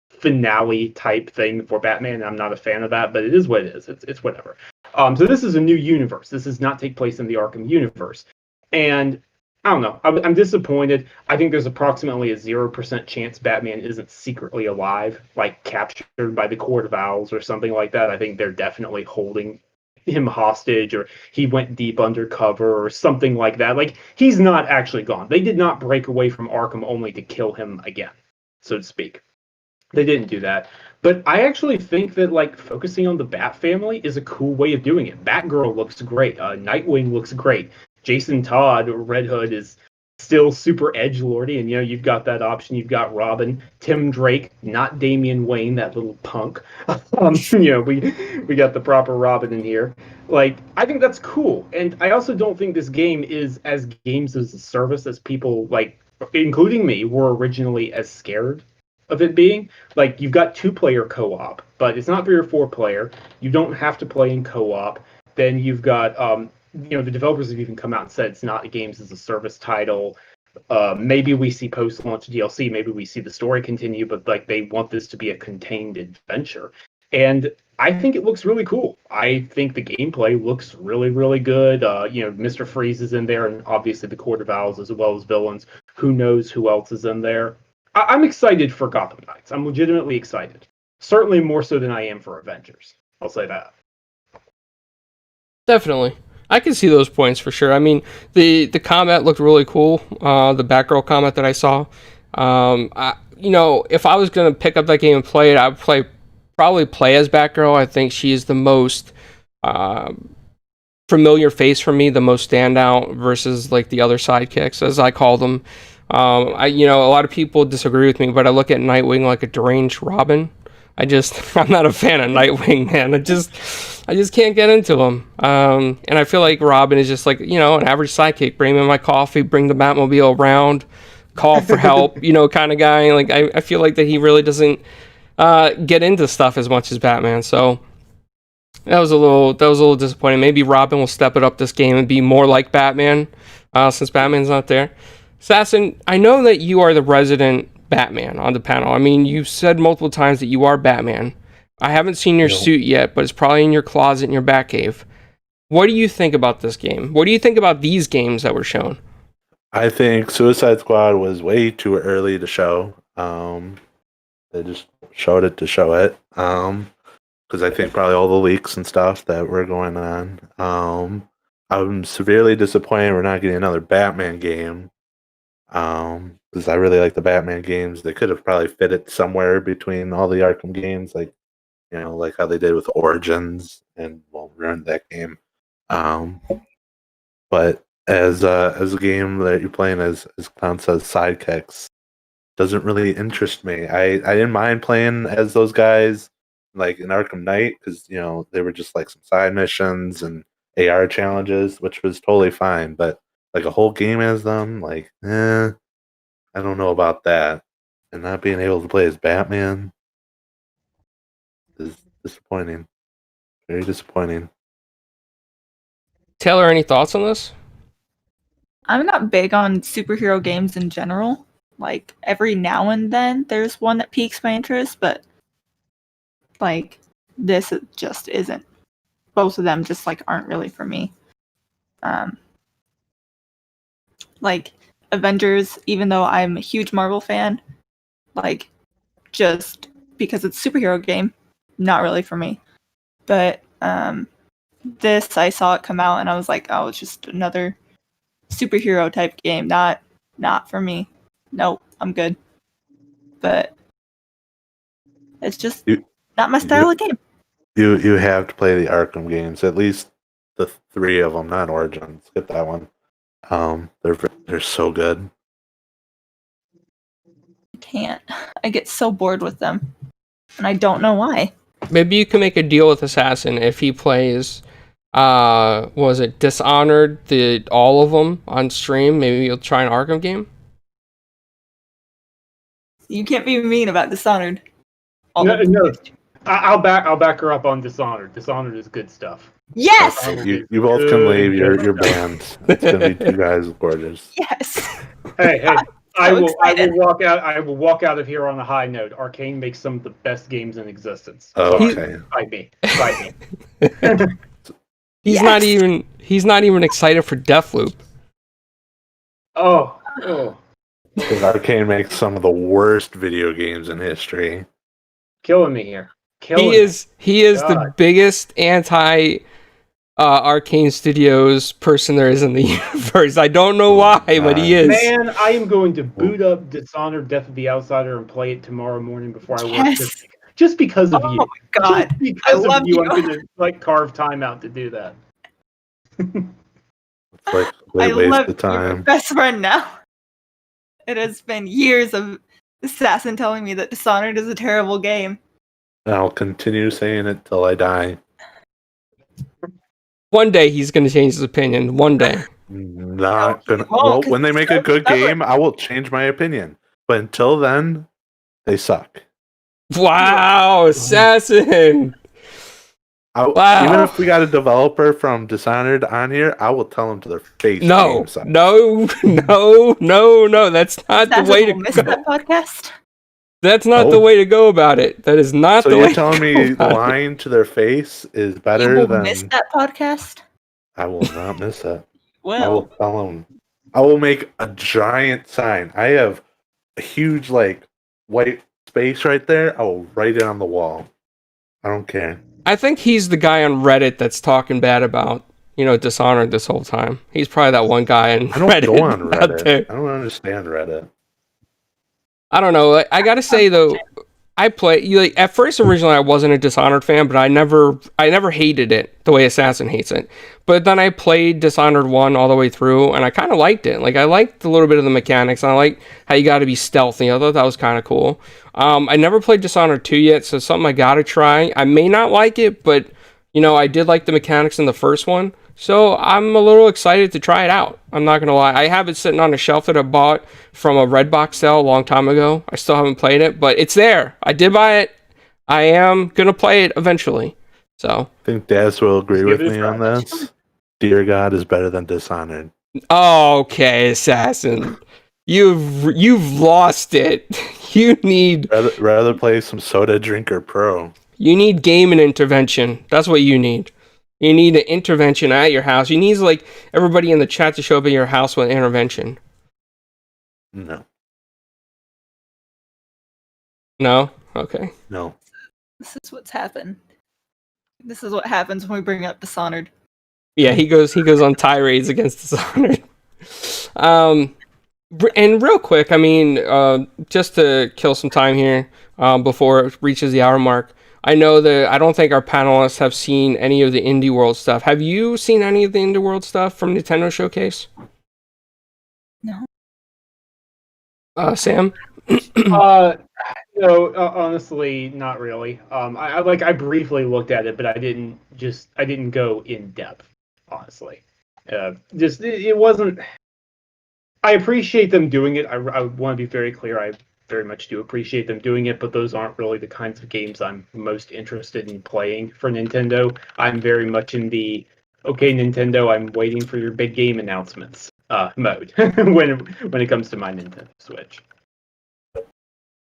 finale type thing for Batman. I'm not a fan of that, but it is what it is. It's whatever. So this is a new universe. This does not take place in the Arkham universe. And I don't know. I'm disappointed. I think there's approximately a 0% chance Batman isn't secretly alive, like captured by the Court of Owls or something like that. I think they're definitely holding him hostage, or he went deep undercover or something like that. Like, he's not actually gone. They did not break away from Arkham only to kill him again, so to speak. They didn't do that. But I actually think that, focusing on the Bat family is a cool way of doing it. Batgirl looks great. Nightwing looks great. Jason Todd, Red Hood, is still super edgelordy, and, you've got that option. You've got Robin. Tim Drake, not Damian Wayne, that little punk. We got the proper Robin in here. I think that's cool. And I also don't think this game is as games as a service as people, including me, were originally as scared of it being. You've got 2-player co-op, but it's not 3 or 4-player. You don't have to play in co-op. Then you've got, the developers have even come out and said it's not a games as a service title. Maybe we see post-launch DLC, maybe we see the story continue, but they want this to be a contained adventure. And I think it looks really cool. I think the gameplay looks really, really good. Mr. Freeze is in there, and obviously the Court of Owls as well as villains. Who knows who else is in there? I'm excited for Gotham Knights. I'm legitimately excited. Certainly more so than I am for Avengers. I'll say that. Definitely. I can see those points for sure. I mean, the combat looked really cool. The Batgirl combat that I saw. If I was going to pick up that game and play it, I would probably play as Batgirl. I think she is the most familiar face for me, the most standout versus like the other sidekicks, as I call them. A lot of people disagree with me, but I look at Nightwing like a deranged Robin. I'm not a fan of Nightwing, man. I just can't get into him. And I feel like Robin is just like, an average sidekick. Bring me my coffee, bring the Batmobile around, call for help, kind of guy. Like, I feel like that he really doesn't get into stuff as much as Batman. So that was a little disappointing. Maybe Robin will step it up this game and be more like Batman, since Batman's not there. Assassin, I know that you are the resident Batman on the panel. I mean, you've said multiple times that you are Batman. I haven't seen your suit yet, but it's probably in your closet in your Batcave. What do you think about this game? What do you think about these games that were shown? I think Suicide Squad was way too early to show. They just showed it to show it. Because I think probably all the leaks and stuff that were going on. I'm severely disappointed we're not getting another Batman game. Because I really like the Batman games. They could have probably fit it somewhere between all the Arkham games, like how they did with Origins, and ruined that game. But as a game that you're playing as Clown says, sidekicks, doesn't really interest me. I didn't mind playing as those guys, like in Arkham Knight, because they were just like some side missions and AR challenges, which was totally fine. But like a whole game as them, like, I don't know about that. And not being able to play as Batman is disappointing. Very disappointing. Taylor, any thoughts on this? I'm not big on superhero games in general. Like, every now and then there's one that piques my interest, but like, this just isn't. Both of them just like aren't really for me. Like Avengers, even though I'm a huge Marvel fan, like, just because it's a superhero game, not really for me. But this, I saw it come out and I was like, oh, it's just another superhero type game, not for me. Nope, I'm good. But it's just not my style of game. You have to play the Arkham games, at least the 3 of them, not Origins. Get that one. They're so good. I can't. I get so bored with them, and I don't know why. Maybe you can make a deal with Assassin if he plays. Was it Dishonored? All of them on stream? Maybe you'll try an Arkham game. You can't be mean about Dishonored. No. I'll back her up on Dishonored. Dishonored is good stuff. Yes! You both can leave your band. It's gonna be 2 guys gorgeous. Yes! Hey, I will walk out of here on a high note. Arcane makes some of the best games in existence. Oh, okay. Fight me. He's not even excited for Deathloop. Oh. Because Arcane makes some of the worst video games in history. Killing me here. He is the biggest anti Arcane Studios person there is in the universe. I don't know why, but he is. Man, I am going to boot up Dishonored Death of the Outsider and play it tomorrow morning before I work. Just because of you. Oh my god. Just because of you, I'm going to carve time out to do that. It's like a waste of time. You're my best friend now. It has been years of Assassin telling me that Dishonored is a terrible game. I'll continue saying it till I die. One day he's going to change his opinion. One day. Not gonna. Well, when they make a good game, I will change my opinion. But until then, they suck. Wow, Assassin! Wow. Even if we got a developer from Dishonored on here, I will tell them to their face. No. That's not the way to go. That podcast? That's not the way to go about it. That is not the way. So you're telling me lying to their face is better than... miss that podcast? I will not miss it. Well, I will tell them. I will make a giant sign. I have a huge, white space right there. I will write it on the wall. I don't care. I think he's the guy on Reddit that's talking bad about, Dishonored this whole time. He's probably that one guy on Reddit. I don't go on Reddit. I don't understand Reddit. I don't know. I gotta say, though, I play like at first originally I wasn't a Dishonored fan, but I never hated it the way Assassin hates it. But then I played Dishonored 1 all the way through and I kind of liked it. Like I liked a little bit of the mechanics and I liked how you got to be stealthy. I thought that was kind of cool. I never played Dishonored 2 yet, so it's something I got to try. I may not like it, but I did like the mechanics in the first one. So I'm a little excited to try it out. I'm not going to lie. I have it sitting on a shelf that I bought from a Redbox sale a long time ago. I still haven't played it, but it's there. I did buy it. I am going to play it eventually. So I think Daz will agree Give with it a me try. on this. Dear God is better than Dishonored. okay, Assassin. You've lost it. You need Rather play some Soda Drinker Pro. game and intervention. That's what you need. You need an intervention at your house. You need like everybody in the chat to show up at your house with intervention. No. No? Okay. No. This is what's happened. This is what happens when we bring up Dishonored. Yeah, he goes on tirades against Dishonored. And real quick, I mean, just to kill some time here, before it reaches the hour mark, I know that I don't think our panelists have seen any of the Indie World stuff. Have you seen any of the Indie World stuff from Nintendo Showcase? No. Sam? No, honestly, not really. I briefly looked at it, but I didn't go in depth. Honestly, it wasn't. I appreciate them doing it. I want to be very clear. I very much do appreciate them doing it, but those aren't really the kinds of games I'm most interested in playing for Nintendo. I'm very much in the okay, Nintendo, I'm waiting for your big game announcements mode when it comes to my Nintendo Switch.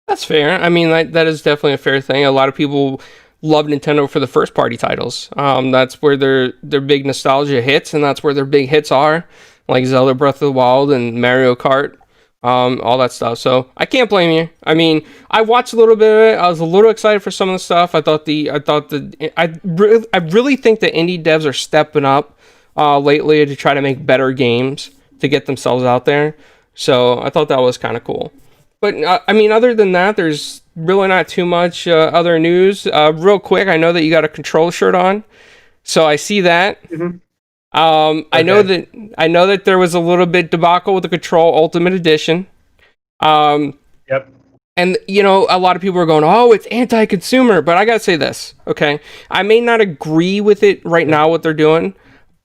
That's fair. I mean, that is definitely a fair thing. A lot of people love Nintendo for the first party titles. That's where their big nostalgia hits, and that's where their big hits are, like Zelda Breath of the Wild and Mario Kart, all that stuff. So I can't blame you. I mean, I watched a little bit of it. I was a little excited for some of the stuff. I really think that indie devs are stepping up lately to try to make better games to get themselves out there. So I thought that was kind of cool. But, I mean, other than that, there's really not too much other news. Real quick, I know that you got a Control shirt on, so I see that. Mm-hmm. I know that there was a little bit debacle with the Control Ultimate Edition. Yep. And, a lot of people are going, oh, it's anti-consumer. But I got to say this, okay? I may not agree with it right now, what they're doing,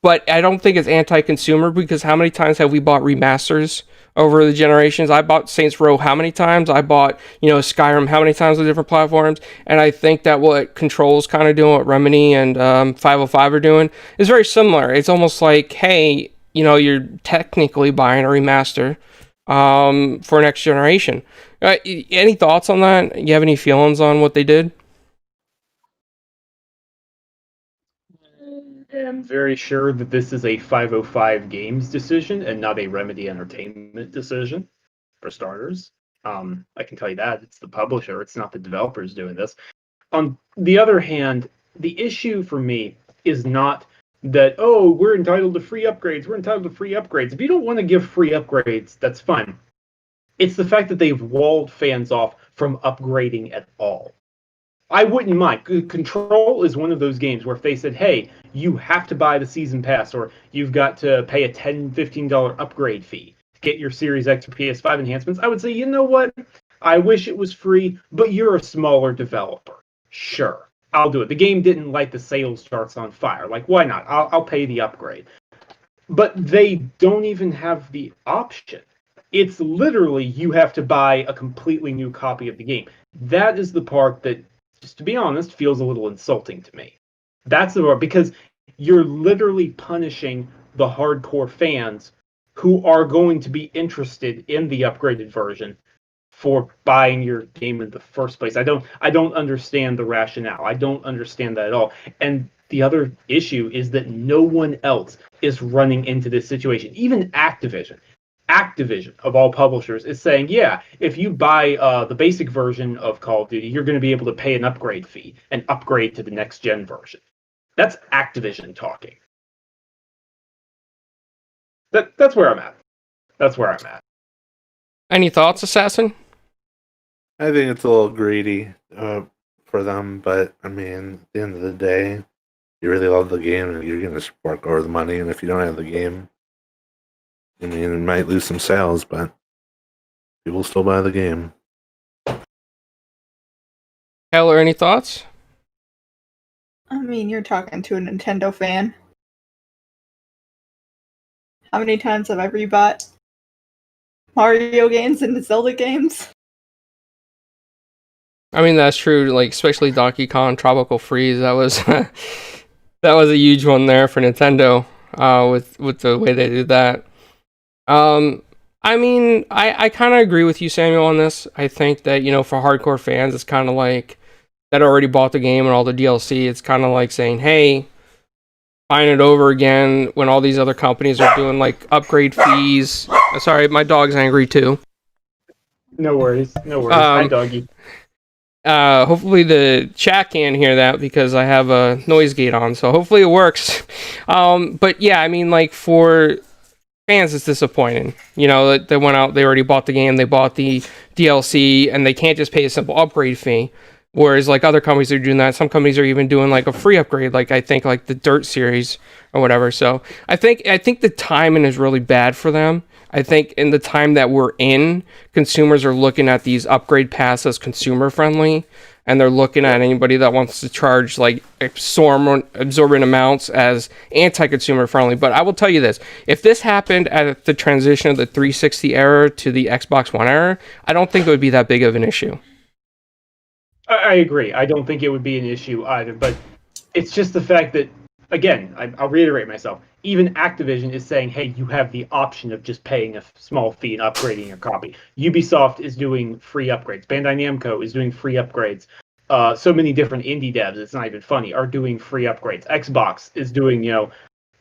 but I don't think it's anti-consumer because how many times have we bought remasters over the generations? I bought Saints Row how many times? I bought, Skyrim how many times on different platforms? And I think that what Control's kind of doing, what Remedy and 505 are doing, is very similar. It's almost like, hey, you're technically buying a remaster for next generation. Any thoughts on that? You have any feelings on what they did? I'm very sure that this is a 505 Games decision and not a Remedy Entertainment decision, for starters. I can tell you that. It's the publisher, it's not the developers doing this. On the other hand, the issue for me is not that, oh, we're entitled to free upgrades, If you don't want to give free upgrades, that's fine. It's the fact that they've walled fans off from upgrading at all. I wouldn't mind. Control is one of those games where if they said, hey, you have to buy the season pass or you've got to pay a $10, $15 upgrade fee to get your Series X or PS5 enhancements, I would say, you know what? I wish it was free, but you're a smaller developer. Sure, I'll do it. The game didn't light the sales charts on fire. Like, why not? I'll pay the upgrade. But they don't even have the option. It's literally you have to buy a completely new copy of the game. That is the part that, just to be honest, feels a little insulting to me. That's the part, because you're literally punishing the hardcore fans who are going to be interested in the upgraded version for buying your game in the first place. I don't understand the rationale. I don't understand that at all. And the other issue is that no one else is running into this situation. Even Activision, of all publishers, is saying, yeah, if you buy the basic version of Call of Duty, you're going to be able to pay an upgrade fee and upgrade to the next gen version. That's Activision talking. That's where I'm at. Any thoughts, Assassin? I think it's a little greedy for them, but I mean, at the end of the day, you really love the game and you're going to support over the money. And if you don't have the game, I mean, it might lose some sales, but people still buy the game. Taylor, any thoughts? I mean, you're talking to a Nintendo fan. How many times have I rebought Mario games and Zelda games? I mean, that's true. Like, especially Donkey Kong Tropical Freeze. That was that was a huge one there for Nintendo. With the way they did that. I mean, I kind of agree with you, Samuel, on this. I think that, for hardcore fans, it's kind of like that already bought the game and all the DLC. It's kind of like saying, hey, buying it over again when all these other companies are doing like upgrade fees. Sorry, my dog's angry too. No worries. Hi, doggy. Hopefully the chat can't hear that because I have a noise gate on, so hopefully it works. But yeah, I mean, like, for fans, it's disappointing. That they went out, they already bought the game, they bought the DLC, and they can't just pay a simple upgrade fee. Whereas, like, other companies are doing that. Some companies are even doing like a free upgrade, like I think like the Dirt series or whatever. So I think the timing is really bad for them. I think in the time that we're in, consumers are looking at these upgrade passes as consumer friendly, and they're looking at anybody that wants to charge like absorbent amounts as anti-consumer friendly. But I will tell you this: if this happened at the transition of the 360 era to the Xbox One era, I don't think it would be that big of an issue. I agree. I don't think it would be an issue either, but it's just the fact that, again, I'll reiterate myself, even Activision is saying, hey, you have the option of just paying a small fee and upgrading your copy. Ubisoft is doing free upgrades. Bandai Namco is doing free upgrades. So many different indie devs, it's not even funny, are doing free upgrades. Xbox is doing,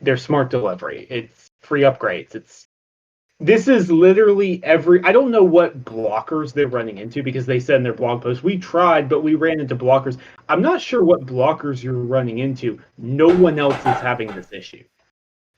their smart delivery. It's free upgrades. This is literally I don't know what blockers they're running into, because they said in their blog post, we tried, but we ran into blockers. I'm not sure what blockers you're running into. No one else is having this issue.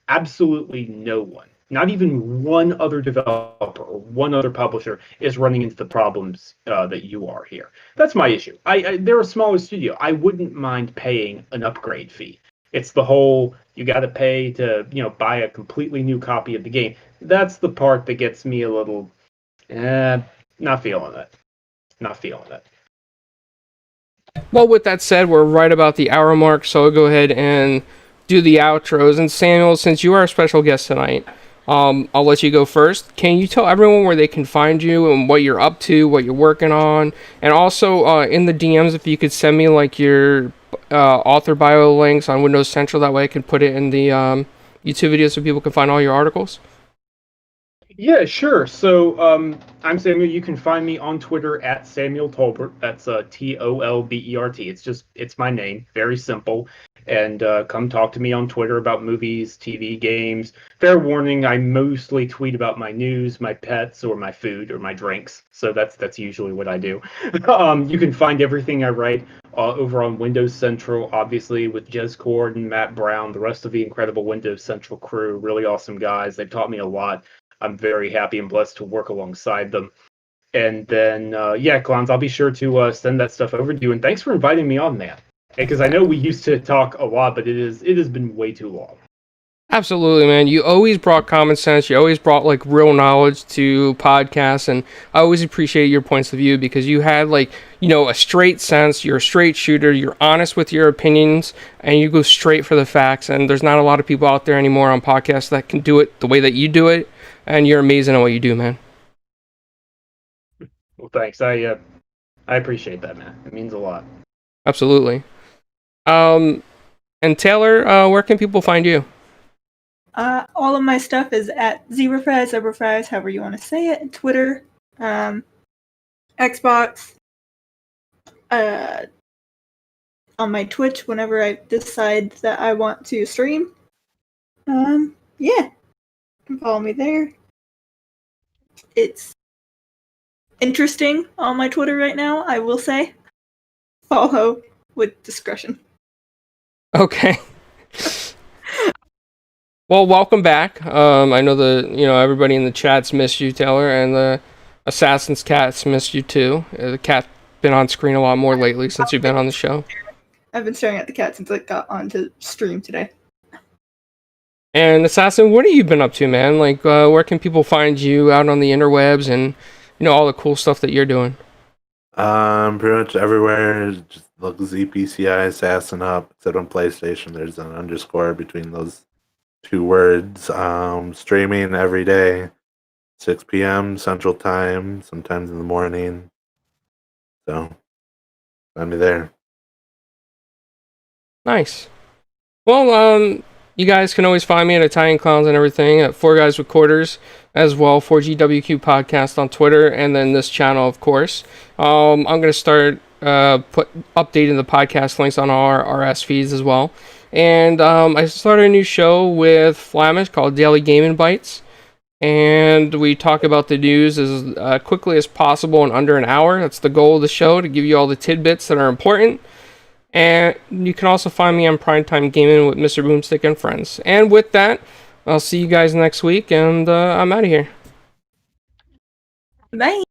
Absolutely no one. Not even one other developer or one other publisher is running into the problems that you are here. That's my issue. They're a smaller studio. I wouldn't mind paying an upgrade fee. It's the whole, you got to pay to, buy a completely new copy of the game. That's the part that gets me a little, not feeling it. Not feeling it. Well, with that said, we're right about the hour mark, so I'll go ahead and do the outros. And Samuel, since you are a special guest tonight, I'll let you go first. Can you tell everyone where they can find you and what you're up to, what you're working on? And also, in the DMs, if you could send me like your author bio links on Windows Central, that way I can put it in the YouTube video so people can find all your articles. Yeah, sure. So I'm Samuel. You can find me on Twitter at Samuel Tolbert. That's Tolbert. It's my name. Very simple. And come talk to me on Twitter about movies, TV, games. Fair warning, I mostly tweet about my news, my pets, or my food, or my drinks. So that's usually what I do. You can find everything I write over on Windows Central, obviously, with Jez Cord and Matt Brown, the rest of the incredible Windows Central crew. Really awesome guys. They've taught me a lot. I'm very happy and blessed to work alongside them. And then, Clowns, I'll be sure to send that stuff over to you. And thanks for inviting me on, man. Because I know we used to talk a lot, but it has been way too long. Absolutely, man. You always brought common sense. You always brought like real knowledge to podcasts, and I always appreciate your points of view because you had like, a straight sense. You're a straight shooter. You're honest with your opinions, and you go straight for the facts. And there's not a lot of people out there anymore on podcasts that can do it the way that you do it, and you're amazing at what you do, man. Well, thanks. I appreciate that, man. It means a lot. Absolutely. And Taylor, where can people find you? All of my stuff is at ZebbraFries, however you want to say it. Twitter, Xbox, on my Twitch whenever I decide that I want to stream. Yeah, you can follow me there. It's interesting on my Twitter right now, I will say. Follow with discretion. Okay. Well, welcome back. I know everybody in the chat's missed you, Taylor, and Assassin's cat's missed you too. The cat's been on screen a lot more lately since you've been on the show. I've been staring at the cat since I got onto stream today. And Assassin, what have you been up to, man? Like, where can people find you out on the interwebs and, all the cool stuff that you're doing? Pretty much everywhere. Just look ZPCIAssassin up. Except on PlayStation, there's an underscore between those two words. Streaming every day, 6 p.m. Central Time, sometimes in the morning. So, find me there. Nice. Well, you guys can always find me at ItalianClownz and everything at 4 Guys with Quarters, as well 4GWQ Podcast on Twitter, and then this channel, of course. I'm going to start updating the podcast links on our RS feeds as well. And I started a new show with Flamish called Daily Gaming Bites. And we talk about the news as quickly as possible in under an hour. That's the goal of the show, to give you all the tidbits that are important. And you can also find me on Primetime Gaming with Mr. Boomstick and friends. And with that, I'll see you guys next week, and I'm out of here. Bye.